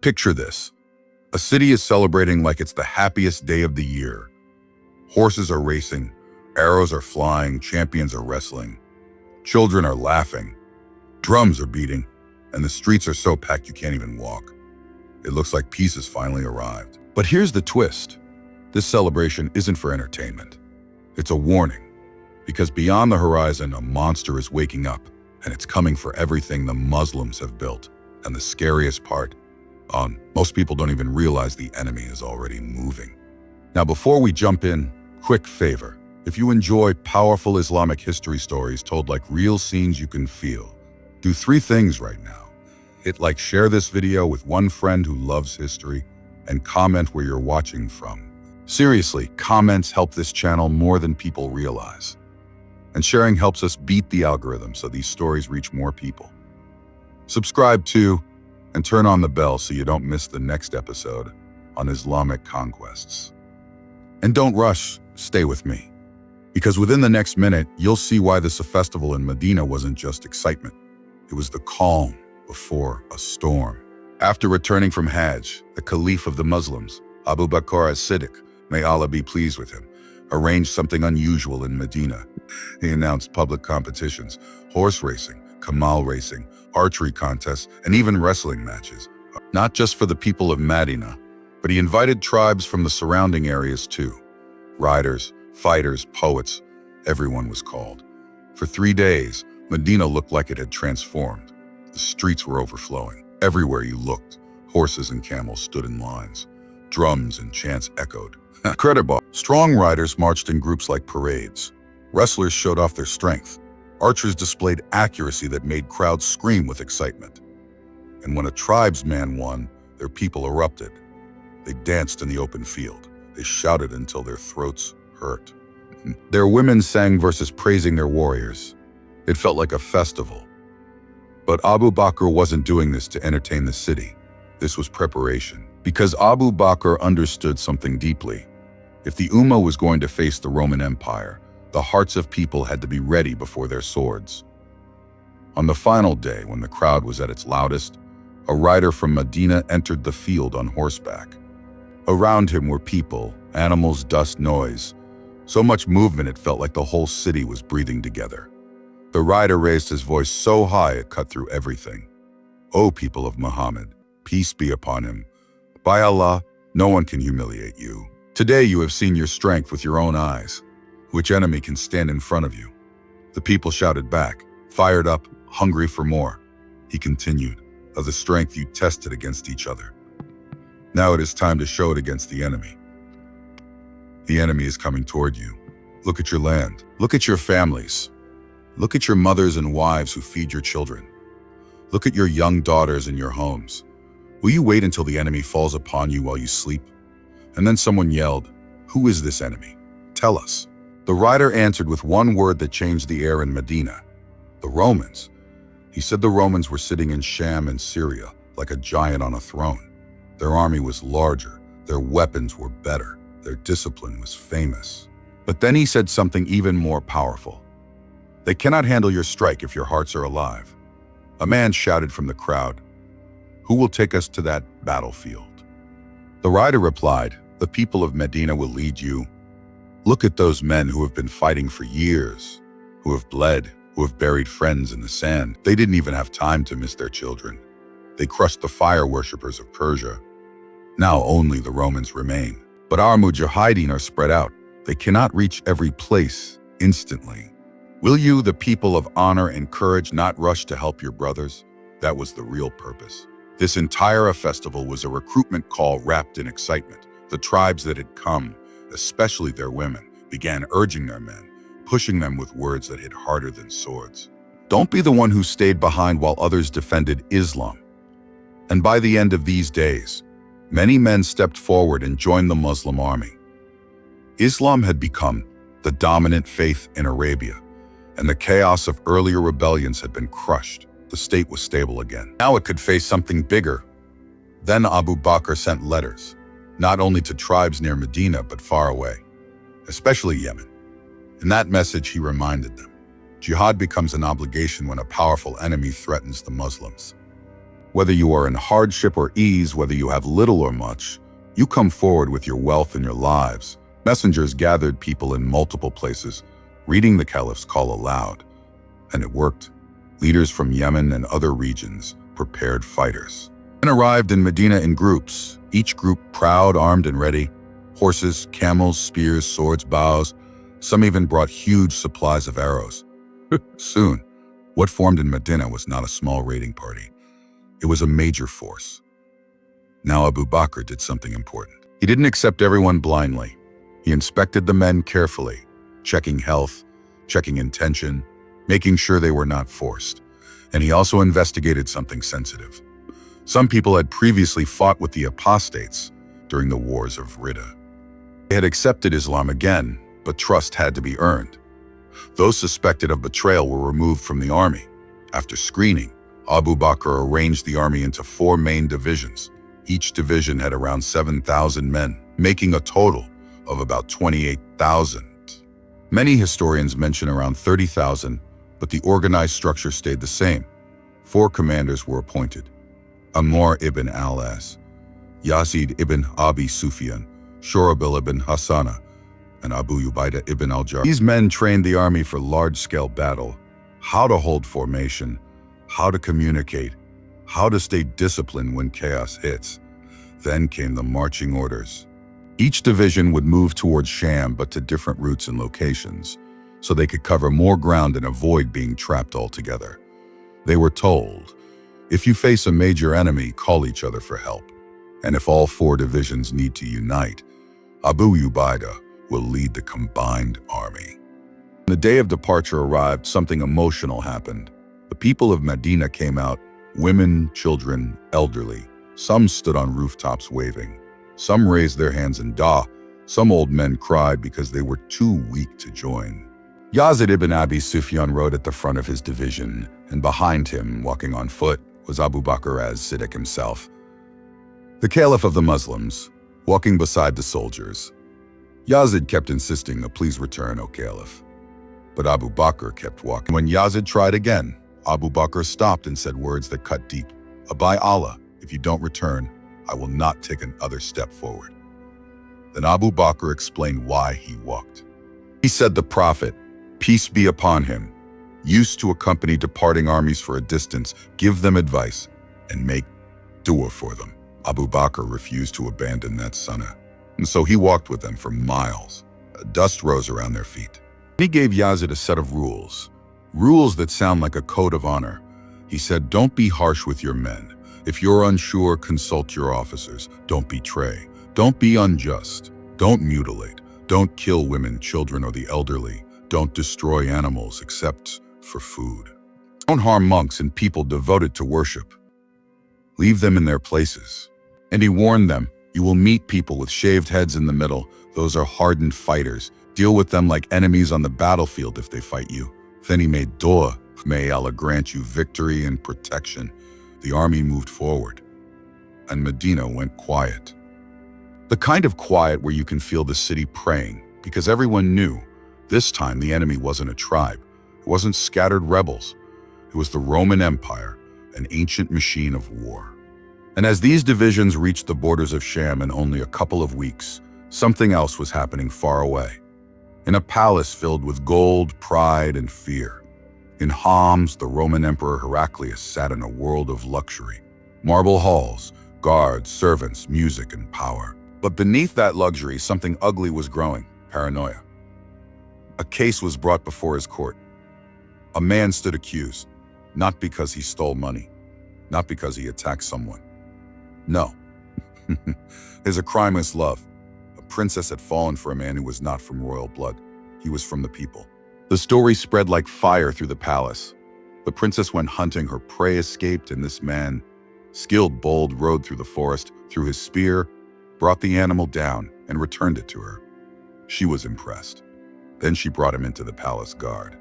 Picture this. A city is celebrating like it's the happiest day of the year. Horses are racing, arrows are flying, champions are wrestling. Children are laughing, drums are beating, and the streets are so packed you can't even walk. It looks like peace has finally arrived. But here's the twist. This celebration isn't for entertainment. It's a warning. Because beyond the horizon, a monster is waking up, and it's coming for everything the Muslims have built. And the scariest part, most people don't even realize the enemy is already moving. Now, before we jump in, quick favor. If you enjoy powerful Islamic history stories told like real scenes you can feel, do 3 things right now. Hit like, share this video with one friend who loves history, and comment where you're watching from. Seriously, comments help this channel more than people realize. And sharing helps us beat the algorithm so these stories reach more people. Subscribe too, and turn on the bell so you don't miss the next episode on Islamic Conquests. And don't rush, stay with me. Because within the next minute, you'll see why this festival in Medina wasn't just excitement. It was the calm before a storm. After returning from Hajj, the Caliph of the Muslims, Abu Bakr as-Siddiq, may Allah be pleased with him, arranged something unusual in Medina. He announced public competitions, horse racing, camel racing, archery contests, and even wrestling matches. Not just for the people of Medina, but he invited tribes from the surrounding areas too. Riders, fighters, poets, everyone was called. For 3 days, Medina looked like it had transformed. The streets were overflowing. Everywhere you looked, horses and camels stood in lines. Drums and chants echoed. Incredible. Strong riders marched in groups like parades. Wrestlers showed off their strength. Archers displayed accuracy that made crowds scream with excitement. And when a tribesman won, their people erupted. They danced in the open field. They shouted until their throats hurt. Their women sang verses praising their warriors. It felt like a festival. But Abu Bakr wasn't doing this to entertain the city. This was preparation. Because Abu Bakr understood something deeply. If the Ummah was going to face the Roman Empire, the hearts of people had to be ready before their swords. On the final day, when the crowd was at its loudest, a rider from Medina entered the field on horseback. Around him were people, animals, dust, noise. So much movement it felt like the whole city was breathing together. The rider raised his voice so high it cut through everything. "O people of Muhammad, peace be upon him. By Allah, no one can humiliate you. Today you have seen your strength with your own eyes. Which enemy can stand in front of you?" The people shouted back, fired up, hungry for more. He continued, "Of the strength you tested against each other. Now it is time to show it against the enemy. The enemy is coming toward you. Look at your land. Look at your families. Look at your mothers and wives who feed your children. Look at your young daughters in your homes. Will you wait until the enemy falls upon you while you sleep?" And then someone yelled, "Who is this enemy? Tell us." The rider answered with one word that changed the air in Medina: "The Romans." He said the Romans were sitting in Sham in Syria, like a giant on a throne. Their army was larger, their weapons were better, their discipline was famous. But then he said something even more powerful. "They cannot handle your strike if your hearts are alive." A man shouted from the crowd, "Who will take us to that battlefield?" The rider replied, "The people of Medina will lead you. Look at those men who have been fighting for years, who have bled, who have buried friends in the sand. They didn't even have time to miss their children. They crushed the fire worshippers of Persia. Now only the Romans remain. But our mujahideen are spread out. They cannot reach every place instantly. Will you, the people of honor and courage, not rush to help your brothers?" That was the real purpose. This entire festival was a recruitment call wrapped in excitement. The tribes that had come, especially their women, began urging their men, pushing them with words that hit harder than swords. Don't be the one who stayed behind while others defended Islam. And by the end of these days, many men stepped forward and joined the Muslim army. Islam had become the dominant faith in Arabia, and the chaos of earlier rebellions had been crushed. The state was stable again. Now it could face something bigger. Then Abu Bakr sent letters, not only to tribes near Medina, but far away, especially Yemen. In that message, he reminded them, jihad becomes an obligation when a powerful enemy threatens the Muslims. Whether you are in hardship or ease, whether you have little or much, you come forward with your wealth and your lives. Messengers gathered people in multiple places, reading the caliph's call aloud. And it worked. Leaders from Yemen and other regions prepared fighters and arrived in Medina in groups, each group proud, armed and ready. Horses, camels, spears, swords, bows. Some even brought huge supplies of arrows. Soon, what formed in Medina was not a small raiding party. It was a major force. Now Abu Bakr did something important. He didn't accept everyone blindly. He inspected the men carefully, checking health, checking intention, making sure they were not forced. And he also investigated something sensitive. Some people had previously fought with the apostates during the wars of Ridda. They had accepted Islam again, but trust had to be earned. Those suspected of betrayal were removed from the army. After screening, Abu Bakr arranged the army into 4 main divisions. Each division had around 7,000 men, making a total of about 28,000. Many historians mention around 30,000, but the organized structure stayed the same. 4 commanders were appointed: Ammar ibn al-As, Yazid ibn Abi Sufyan, Shurabil ibn Hassana, and Abu Ubaidah ibn al-Jarrah. These men trained the army for large-scale battle, how to hold formation, how to communicate, how to stay disciplined when chaos hits. Then came the marching orders. Each division would move towards Sham, but to different routes and locations, so they could cover more ground and avoid being trapped altogether. They were told, if you face a major enemy, call each other for help. And if all 4 divisions need to unite, Abu Ubaidah will lead the combined army. When the day of departure arrived, something emotional happened. The people of Medina came out, women, children, elderly. Some stood on rooftops waving. Some raised their hands in dua. Some old men cried because they were too weak to join. Yazid ibn Abi Sufyan rode at the front of his division, and behind him, walking on foot, was Abu Bakr as-Siddiq himself, the Caliph of the Muslims, walking beside the soldiers. Yazid kept insisting, "Please return, O Caliph." But Abu Bakr kept walking. When Yazid tried again, Abu Bakr stopped and said words that cut deep. "By Allah, if you don't return, I will not take another step forward." Then Abu Bakr explained why he walked. He said the Prophet, peace be upon him, used to accompany departing armies for a distance, give them advice, and make dua for them. Abu Bakr refused to abandon that sunnah, and so he walked with them for miles. Dust rose around their feet. He gave Yazid a set of rules that sound like a code of honor. He said, don't be harsh with your men. If you're unsure, consult your officers. Don't betray. Don't be unjust. Don't mutilate. Don't kill women, children, or the elderly. Don't destroy animals except for food. Don't harm monks and people devoted to worship. Leave them in their places. And he warned them, you will meet people with shaved heads in the middle. Those are hardened fighters. Deal with them like enemies on the battlefield if they fight you. Then he made dua, may Allah grant you victory and protection. The army moved forward, and Medina went quiet. The kind of quiet where you can feel the city praying, because everyone knew this time the enemy wasn't a tribe. It wasn't scattered rebels. It was the Roman Empire, an ancient machine of war. And as these divisions reached the borders of Sham in only a couple of weeks, something else was happening far away. In a palace filled with gold, pride, and fear. In Homs, the Roman Emperor Heraclius sat in a world of luxury. Marble halls, guards, servants, music, and power. But beneath that luxury, something ugly was growing: paranoia. A case was brought before his court. A man stood accused, not because he stole money, not because he attacked someone. No. His crime was love. A princess had fallen for a man who was not from royal blood. He was from the people. The story spread like fire through the palace. The princess went hunting, her prey escaped, and this man, skilled, bold, rode through the forest, threw his spear, brought the animal down, and returned it to her. She was impressed. Then she brought him into the palace guard.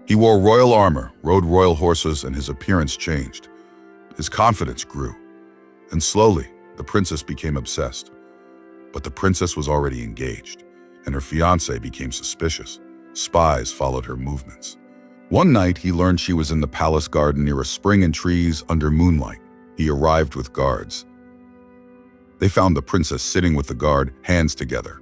He wore royal armor, rode royal horses, and his appearance changed. His confidence grew. And slowly, the princess became obsessed. But the princess was already engaged, and her fiancé became suspicious. Spies followed her movements. One night, he learned she was in the palace garden near a spring and trees under moonlight. He arrived with guards. They found the princess sitting with the guard, hands together.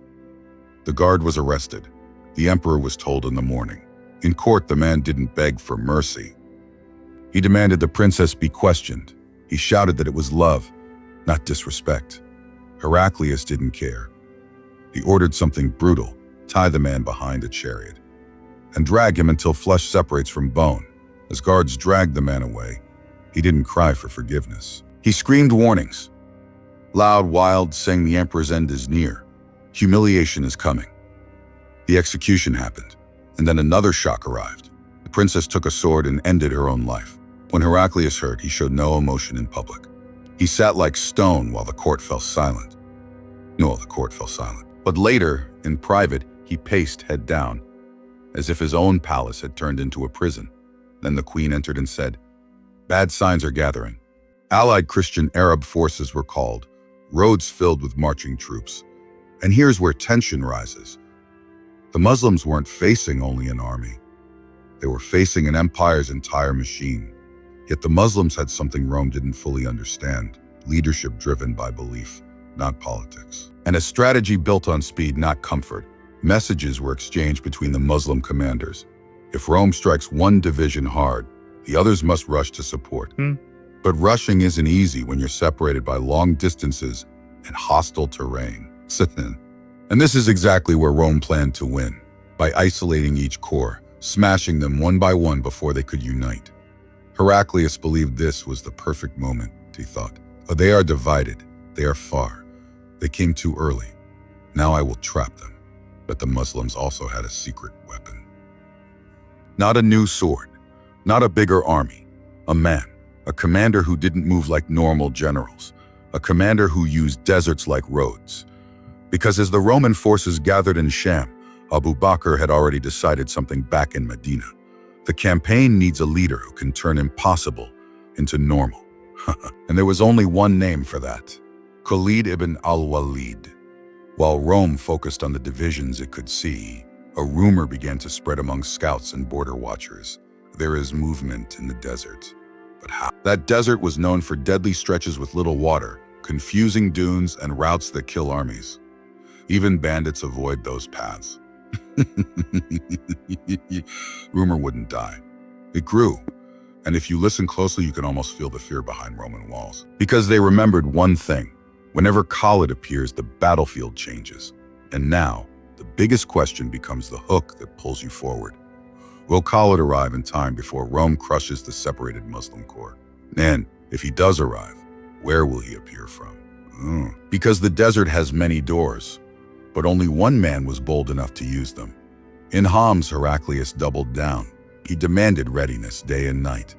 The guard was arrested. The emperor was told in the morning. In court, the man didn't beg for mercy. He demanded the princess be questioned. He shouted that it was love, not disrespect. Heraclius didn't care. He ordered something brutal: tie the man behind a chariot and drag him until flesh separates from bone. As guards dragged the man away, he didn't cry for forgiveness. He screamed warnings. Loud, wild, saying the emperor's end is near. Humiliation is coming. The execution happened, and then another shock arrived. The princess took a sword and ended her own life. When Heraclius heard, he showed no emotion in public. He sat like stone while the court fell silent. No, the court fell silent. But later, in private, he paced head down, as if his own palace had turned into a prison. Then the queen entered and said, "Bad signs are gathering." Allied Christian Arab forces were called, roads filled with marching troops. And here's where tension rises. The Muslims weren't facing only an army. They were facing an empire's entire machine. Yet the Muslims had something Rome didn't fully understand: leadership driven by belief, not politics. And a strategy built on speed, not comfort. Messages were exchanged between the Muslim commanders. If Rome strikes one division hard, the others must rush to support. But rushing isn't easy when you're separated by long distances and hostile terrain. And this is exactly where Rome planned to win, by isolating each corps, smashing them one by one before they could unite. Heraclius believed this was the perfect moment, he thought. They are divided, they are far. They came too early. Now I will trap them. But the Muslims also had a secret weapon. Not a new sword, not a bigger army. A man, a commander who didn't move like normal generals. A commander who used deserts like roads. Because as the Roman forces gathered in Sham, Abu Bakr had already decided something back in Medina. The campaign needs a leader who can turn impossible into normal. And there was only one name for that: Khalid ibn al-Walid. While Rome focused on the divisions it could see, a rumor began to spread among scouts and border watchers. There is movement in the desert. But how? That desert was known for deadly stretches with little water, confusing dunes, and routes that kill armies. Even bandits avoid those paths. Rumor wouldn't die. It grew. And if you listen closely, you can almost feel the fear behind Roman walls. Because they remembered one thing. Whenever Khalid appears, the battlefield changes. And now, the biggest question becomes the hook that pulls you forward. Will Khalid arrive in time before Rome crushes the separated Muslim core? And if he does arrive, where will he appear from? Because the desert has many doors, but only one man was bold enough to use them. In Homs, Heraclius doubled down. He demanded readiness day and night.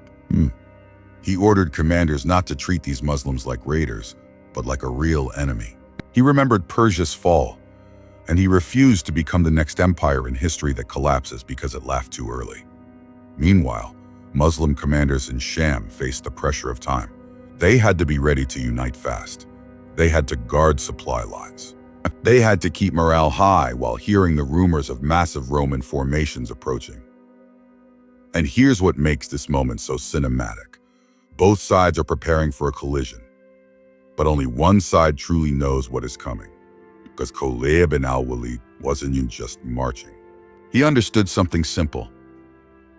He ordered commanders not to treat these Muslims like raiders, but like a real enemy. He remembered Persia's fall, and he refused to become the next empire in history that collapses because it laughed too early. Meanwhile, Muslim commanders in Sham faced the pressure of time. They had to be ready to unite fast. They had to guard supply lines. They had to keep morale high while hearing the rumors of massive Roman formations approaching. And here's what makes this moment so cinematic. Both sides are preparing for a collision, but only one side truly knows what is coming. Because Khalid ibn al-Walid wasn't just marching. He understood something simple.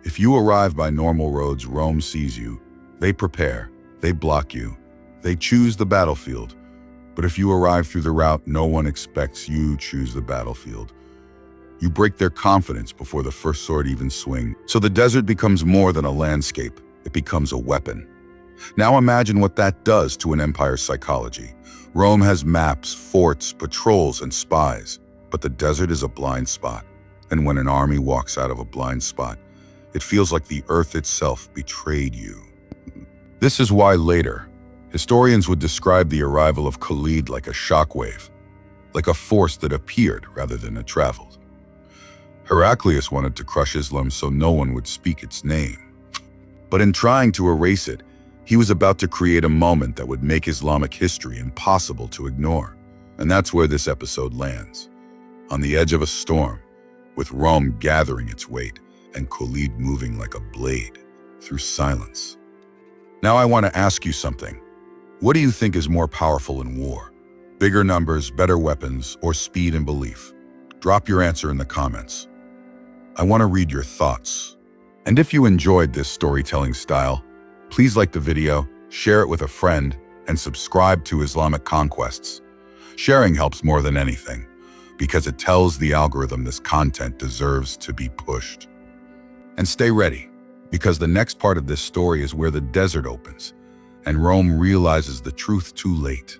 If you arrive by normal roads, Rome sees you. They prepare, they block you, they choose the battlefield. But if you arrive through the route no one expects, you choose the battlefield. You break their confidence before the first sword even swings. So the desert becomes more than a landscape, it becomes a weapon. Now imagine what that does to an empire's psychology. Rome has maps, forts, patrols, and spies, but the desert is a blind spot. And when an army walks out of a blind spot, it feels like the earth itself betrayed you. This is why later, historians would describe the arrival of Khalid like a shockwave, like a force that appeared rather than it traveled. Heraclius wanted to crush Islam so no one would speak its name. But in trying to erase it, he was about to create a moment that would make Islamic history impossible to ignore. And that's where this episode lands. On the edge of a storm, with Rome gathering its weight and Khalid moving like a blade through silence. Now I want to ask you something. What do you think is more powerful in war? Bigger numbers, better weapons, or speed and belief? Drop your answer in the comments. I want to read your thoughts. And if you enjoyed this storytelling style, please like the video, share it with a friend, and subscribe to Islamic Conquests. Sharing helps more than anything, because it tells the algorithm this content deserves to be pushed. And stay ready, because the next part of this story is where the desert opens, and Rome realizes the truth too late.